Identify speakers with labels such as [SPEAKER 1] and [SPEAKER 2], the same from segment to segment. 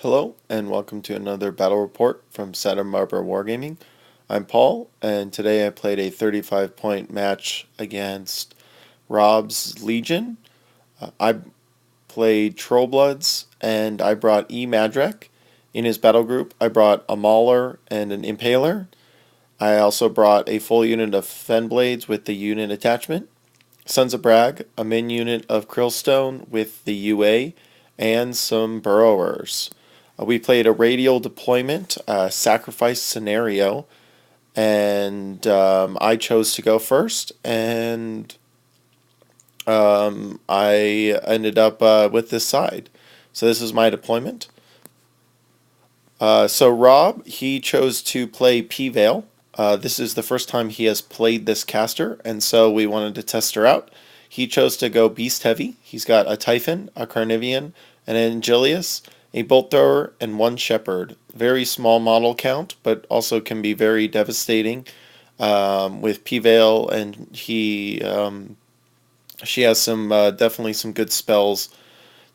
[SPEAKER 1] Hello, and welcome to another battle report from Santa Barbara Wargaming. I'm Paul, and today I played a 35-point match against Rob's Legion. I played Trollbloods, and I brought eMadrak. In his battle group, I brought a Mauler and an Impaler. I also brought a full unit of Fenblades with the unit attachment. Sons of Brag, a min unit of Krillstone with the UA, and some Burrowers. We played a radial deployment sacrifice scenario, and I chose to go first, and I ended up with this side. So this is my deployment. So Rob, he chose to play pVayl. This is the first time he has played this caster, and so we wanted to test her out. He chose to go beast heavy. He's got a Typhon, a Carnivian, an Angelius, a Bolt Thrower, and one Shepherd. Very small model count, but also can be very devastating with pVayl, and she has some definitely some good spells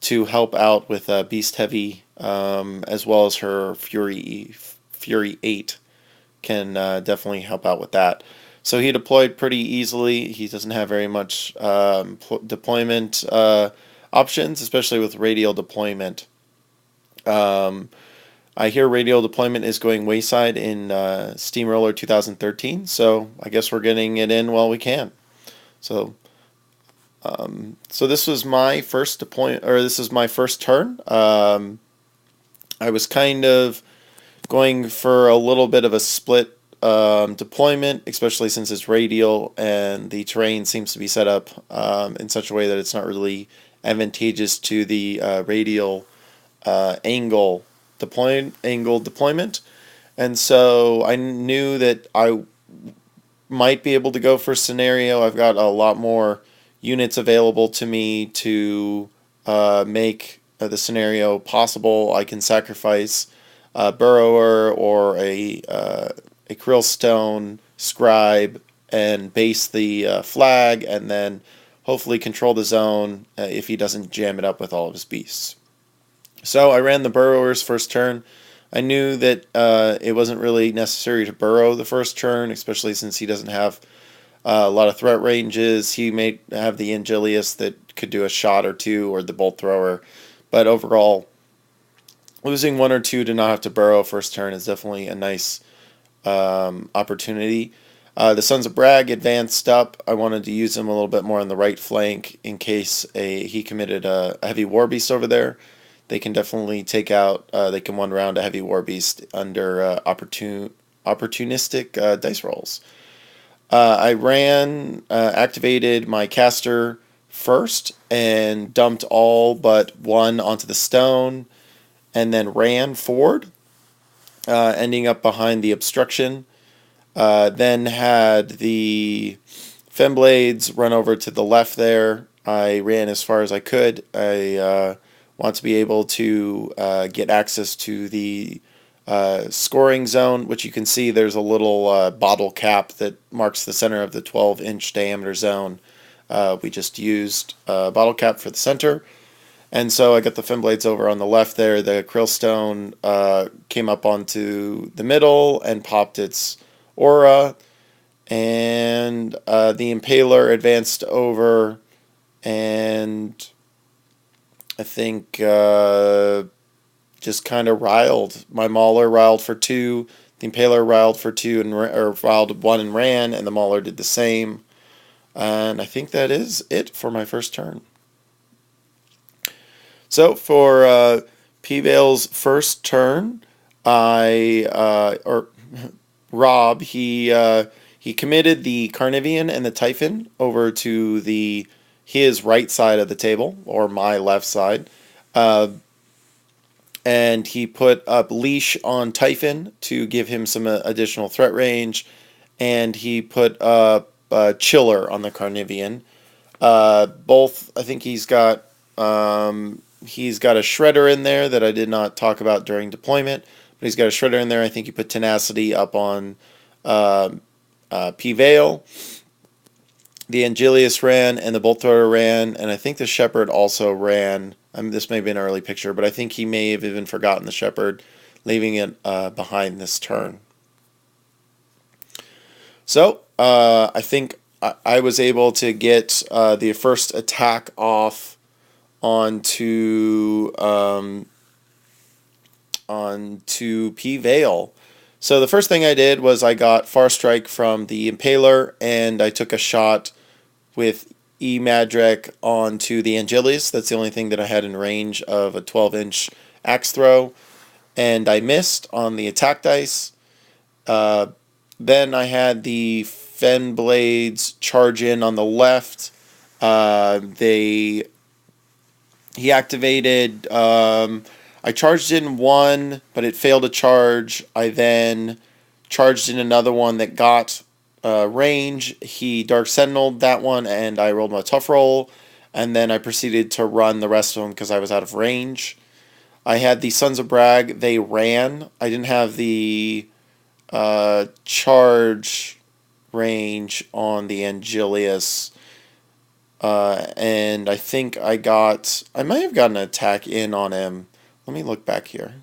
[SPEAKER 1] to help out with beast heavy, as well as her Fury 8 can definitely help out with that. So he deployed pretty easily. He doesn't have very much deployment options, especially with radial deployment. I hear radial deployment is going wayside in Steamroller 2013, so I guess we're getting it in while we can. So, so this was my first deployment, or this is my first turn. I was kind of going for a little bit of a split deployment, especially since it's radial and the terrain seems to be set up in such a way that it's not really advantageous to the radial angle deployment. And so I knew that I might be able to go for scenario. I've got a lot more units available to me to make the scenario possible. I can sacrifice a Burrower or a Krillstone Scribe and base the flag, and then hopefully control the zone if he doesn't jam it up with all of his beasts. So I ran the Burrowers first turn. I knew that it wasn't really necessary to burrow the first turn, especially since he doesn't have a lot of threat ranges. He may have the Angelius that could do a shot or two, or the Bolt Thrower. But overall, losing one or two to not have to burrow first turn is definitely a nice opportunity. The Sons of Brag advanced up. I wanted to use him a little bit more on the right flank in case he committed a heavy war beast over there. They can definitely take out. They can one round a heavy war beast under opportunistic dice rolls. I activated my caster first and dumped all but one onto the stone, and then ran forward, ending up behind the obstruction. Then had the Femblades run over to the left there. I ran as far as I could. I want to be able to get access to the scoring zone, which you can see there's a little bottle cap that marks the center of the 12-inch diameter zone. We just used a bottle cap for the center. And so I got the Femblades over on the left there. The Krillstone came up onto the middle and popped its aura. And the Impaler advanced over, and I think just kind of riled. My Mauler riled for 2. The Impaler riled for 2, or riled 1 and ran, and the Mauler did the same. And I think that is it for my first turn. So for pVayl's first turn, Rob, he committed the Carnivian and the Typhon over to his right side of the table, or my left side, and he put up Leash on Typhon to give him some additional threat range, and he put up Chiller on the Carnivian. Both, I think he's got a Shredder in there that I did not talk about during deployment, but he's got a Shredder in there. I think he put Tenacity up on pVayl. The Angelius ran, and the Bolt Thrower ran, and I think the Shepherd also ran This may be an early picture, but I think he may have even forgotten the shepherd, leaving it behind this turn. So I think I was able to get the first attack off onto pVayl. So the first thing I did was I got Far Strike from the Impaler, and I took a shot with eMadrak onto the Angelus. That's the only thing that I had in range of a 12-inch axe throw, and I missed on the attack dice. Then I had the Fen Blades charge in on the left. He activated. I charged in one, but it failed to charge. I then charged in another one that got range. He Dark Sentineled that one, and I rolled my tough roll. And then I proceeded to run the rest of them because I was out of range. I had the Sons of Brag. They ran. I didn't have the charge range on the Angelus. And I think I might have gotten an attack in on him. Let me look back here.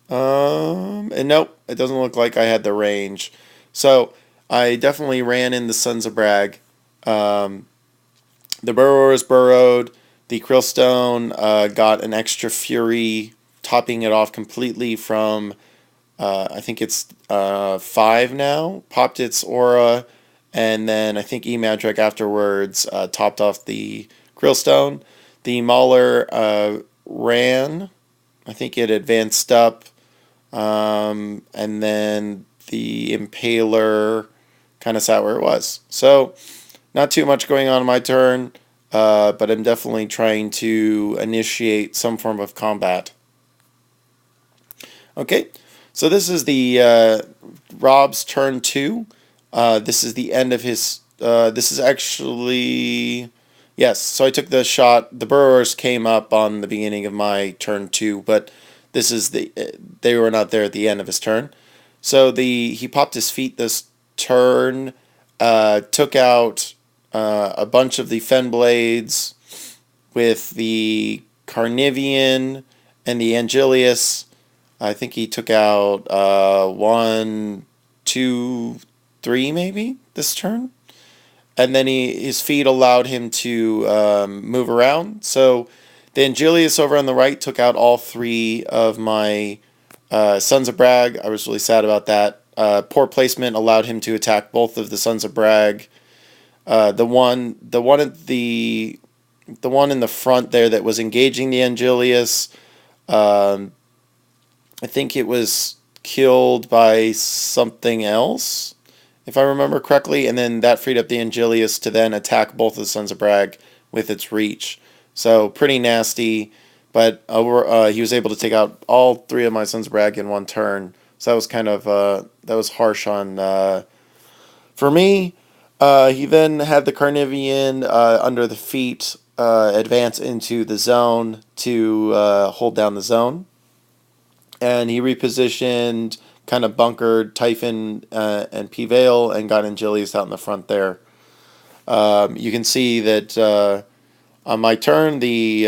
[SPEAKER 1] And nope, it doesn't look like I had the range. So I definitely ran in the Sons of Brag. The Burrowers burrowed. The Krillstone got an extra Fury, topping it off completely from, I think it's 5 now. Popped its aura. And then I think eMadrak afterwards topped off the Krillstone. The Mauler ran. I think it advanced up. And then the Impaler kind of sat where it was. So not too much going on in my turn, but I'm definitely trying to initiate some form of combat. Okay, so this is the Rob's turn 2. This is the end of his. This is actually. Yes, so I took the shot. The Burrowers came up on the beginning of my turn 2, but this is they were not there at the end of his turn. So he popped his feet this turn, took out a bunch of the Fen Blades with the Carnivian and the Angelus. I think he took out 1, 2, 3 maybe this turn. And then his feet allowed him to move around. So the Angelus over on the right took out all 3 of my Sons of Brag. I was really sad about that. Poor placement allowed him to attack both of the Sons of Brag. The one in the front there that was engaging the Angelus, I think it was killed by something else, if I remember correctly, and then that freed up the Angelus to then attack both of the Sons of Brag with its reach. So pretty nasty, but he was able to take out all 3 of my Sons of Brag in one turn. So that was kind of that was harsh on for me. He then had the Carnivian under the feet advance into the zone to hold down the zone, and he repositioned, kind of bunkered Typhon and pVayl, and got Angelus out in the front there. You can see that on my turn, the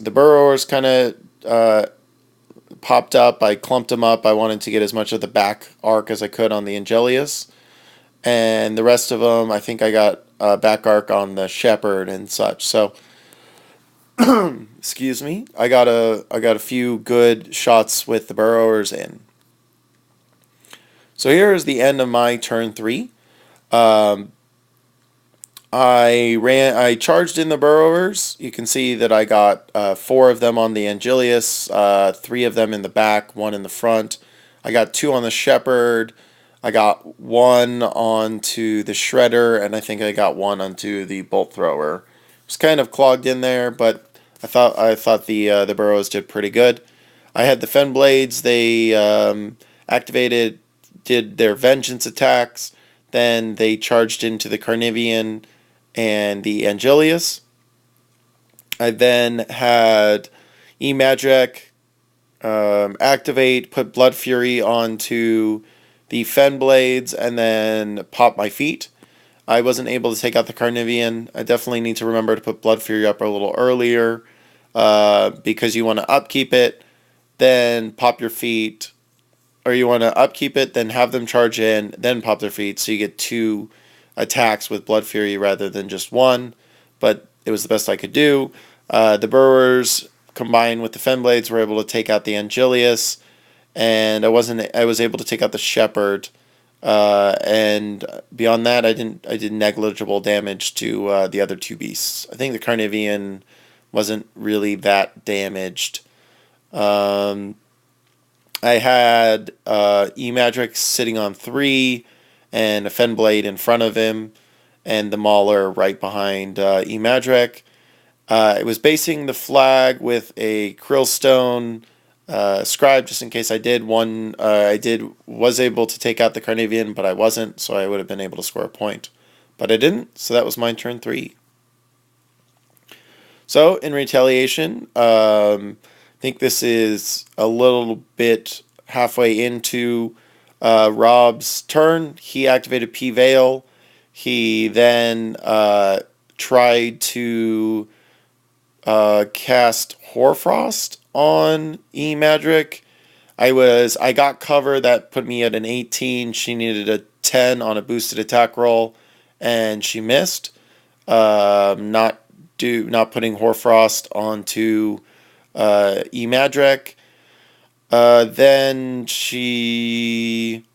[SPEAKER 1] Burrowers kind of popped up. I clumped them up. I wanted to get as much of the back arc as I could on the Angelus, and the rest of them, I think I got back arc on the Shepherd and such. So, excuse me, I got a few good shots with the Burrowers in. So here is the end of my turn 3. I charged in the Burrowers. You can see that I got 4 of them on the Angelus, 3 of them in the back, 1 in the front. I got 2 on the Shepherd. I got 1 onto the Shredder, and I think I got 1 onto the Bolt Thrower. It was kind of clogged in there, but I thought the Burrows did pretty good. I had the Fen Blades. They did their vengeance attacks. Then they charged into the Carnivian and the Angelus. I then had eMadrak activate, put Blood Fury onto the Fen Blades, and then pop my feet. I wasn't able to take out the Carnivian. I definitely need to remember to put Blood Fury up a little earlier. because you want to upkeep it, then pop your feet, or you want to upkeep it, then have them charge in, then pop their feet, so you get 2 attacks with Blood Fury rather than just 1, but it was the best I could do. The Burrowers combined with the Fenblades were able to take out the Angelius, and I was able to take out the Shepherd, and beyond that I did negligible damage to the other 2 beasts. I think the Carnivean wasn't really that damaged. I had eMadrak sitting on 3 and a Fenblade in front of him and the Mauler right behind eMadrak. I was basing the flag with a Krillstone Scribe just in case I did one. Was able to take out the Carnivean, but I wasn't, so I would have been able to score a point. But I didn't, so that was my turn 3. So, in retaliation, I think this is a little bit halfway into Rob's turn. He activated pVayl. He then tried to cast Hoarfrost on eMadrak. I got cover that put me at an 18. She needed a 10 on a boosted attack roll, and she missed. Not putting Hoarfrost onto eMadrak. Then she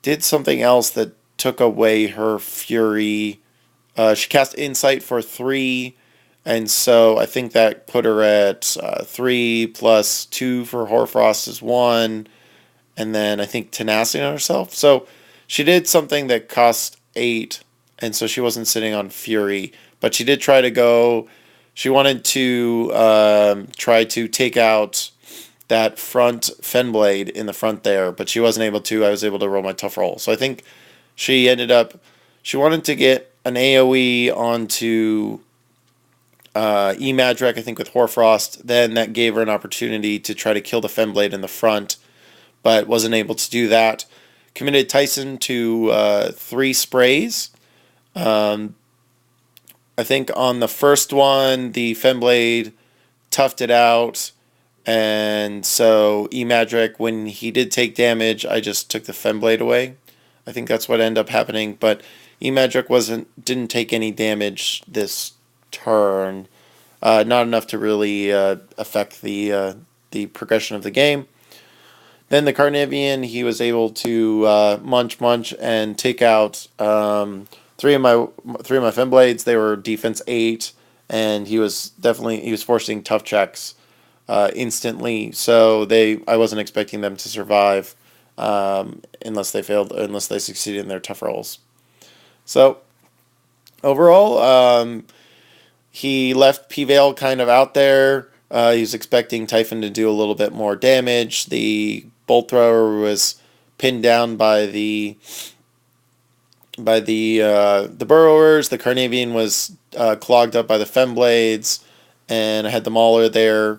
[SPEAKER 1] did something else that took away her fury. She cast Insight for 3, and so I think that put her at 3 plus 2 for Hoarfrost is 1, and then I think Tenacity on herself. So she did something that cost 8, and so she wasn't sitting on fury, but she did try to go. She wanted to try to take out that front Fenblade in the front there, but she wasn't able to. I was able to roll my tough roll. So I think she wanted to get an AoE onto eMadrak, I think, with Hoarfrost. Then that gave her an opportunity to try to kill the Fenblade in the front, but wasn't able to do that. Committed Tyson to 3 sprays. I think on the first one, the Fenblade toughed it out, and so eMadrak, when he did take damage, I just took the Fenblade away. I think that's what ended up happening, but eMadrak didn't take any damage this turn, not enough to really affect the progression of the game. Then the Carnivean, he was able to munch and take out 3 of my Fenblades. They were defense 8, and he was forcing tough checks instantly. So I wasn't expecting them to survive unless they succeeded in their tough rolls. So overall, he left pVayl kind of out there. He was expecting Typhon to do a little bit more damage. The bolt thrower was pinned down by the burrowers. The Carnivean was clogged up by the Fenblades, and I had the Mauler there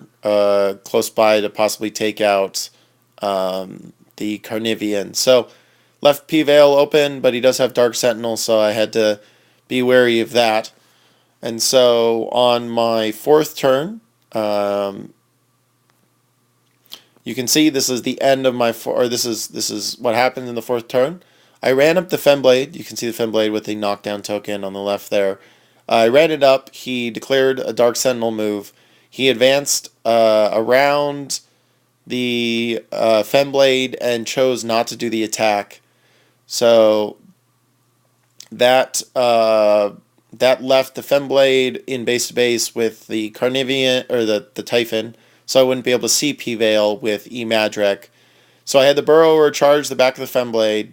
[SPEAKER 1] close by to possibly take out the Carnivean. So left pVayl open, but he does have Dark Sentinel, so I had to be wary of that. And so on my 4th turn, you can see this is the end of my this is what happened in the 4th turn. I ran up the Fenblade. You can see the Fenblade with the knockdown token on the left there. I ran it up. He declared a Dark Sentinel move. He advanced around the Fenblade and chose not to do the attack. So that left the Fenblade in base to base with the Carnivean, or the Typhon, so I wouldn't be able to see pVayl with eMadrak. So I had the Burrower charge the back of the Fenblade,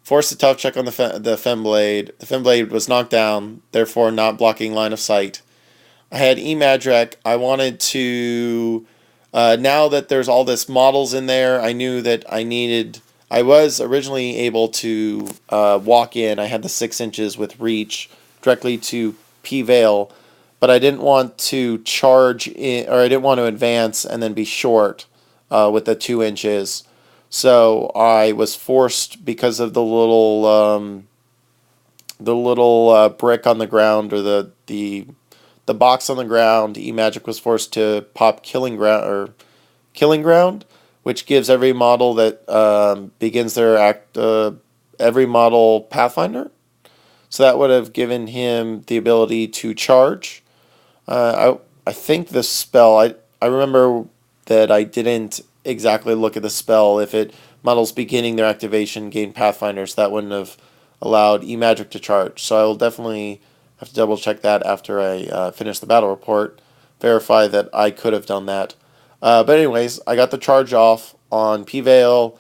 [SPEAKER 1] force a tough check on the Fenblade. The Fenblade was knocked down, therefore not blocking line of sight. I had eMadrak. I wanted to, now that there's all this models in there, I knew that I was originally able to walk in. I had the 6 inches with reach directly to pVayl, but I didn't want to charge in, or I didn't want to advance and then be short with the 2 inches. So I was forced, because of the little brick on the ground, or the the box on the ground, eMadrak was forced to pop killing ground, which gives every model that begins their act every model Pathfinder. So that would have given him the ability to charge. I think the spell, I remember that I didn't exactly look at the spell. If it models beginning their activation gain Pathfinders, that wouldn't have allowed eMadrak to charge. So I will definitely have to double check that after I finish the battle report, verify that I could have done that. But anyways, I got the charge off on pVayl.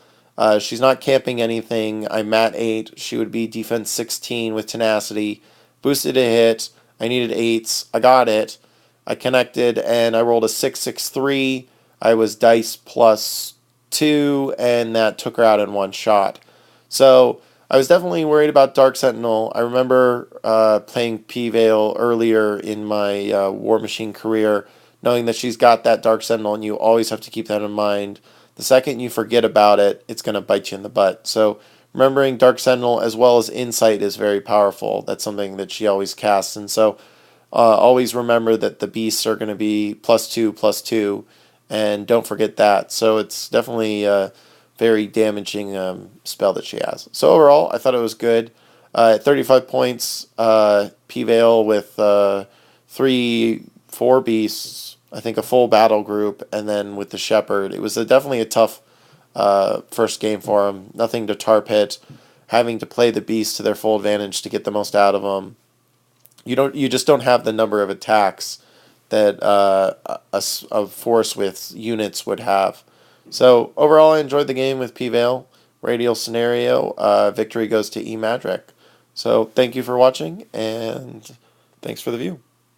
[SPEAKER 1] She's not camping anything. I'm mat 8. She would be defense 16 with tenacity. Boosted a hit. I needed 8s. I got it. I connected and I rolled a 663. I was dice plus 2, and that took her out in one shot. So I was definitely worried about Dark Sentinel. I remember playing pVayl earlier in my War Machine career, knowing that she's got that Dark Sentinel, and you always have to keep that in mind. The second you forget about it, it's going to bite you in the butt. So remembering Dark Sentinel as well as Insight is very powerful. That's something that she always casts. And so always remember that the beasts are going to be +2/+2, and don't forget that. So it's definitely a very damaging spell that she has. So overall, I thought it was good. At 35 points, pVayl with 4 beasts, I think a full battle group, and then with the Shepherd. It was definitely a tough first game for him. Nothing to tar pit, having to play the beasts to their full advantage to get the most out of them. You just don't have the number of attacks that a force with units would have. So overall, I enjoyed the game with pVayl. Radial scenario, victory goes to eMadrak. So thank you for watching, and thanks for the view.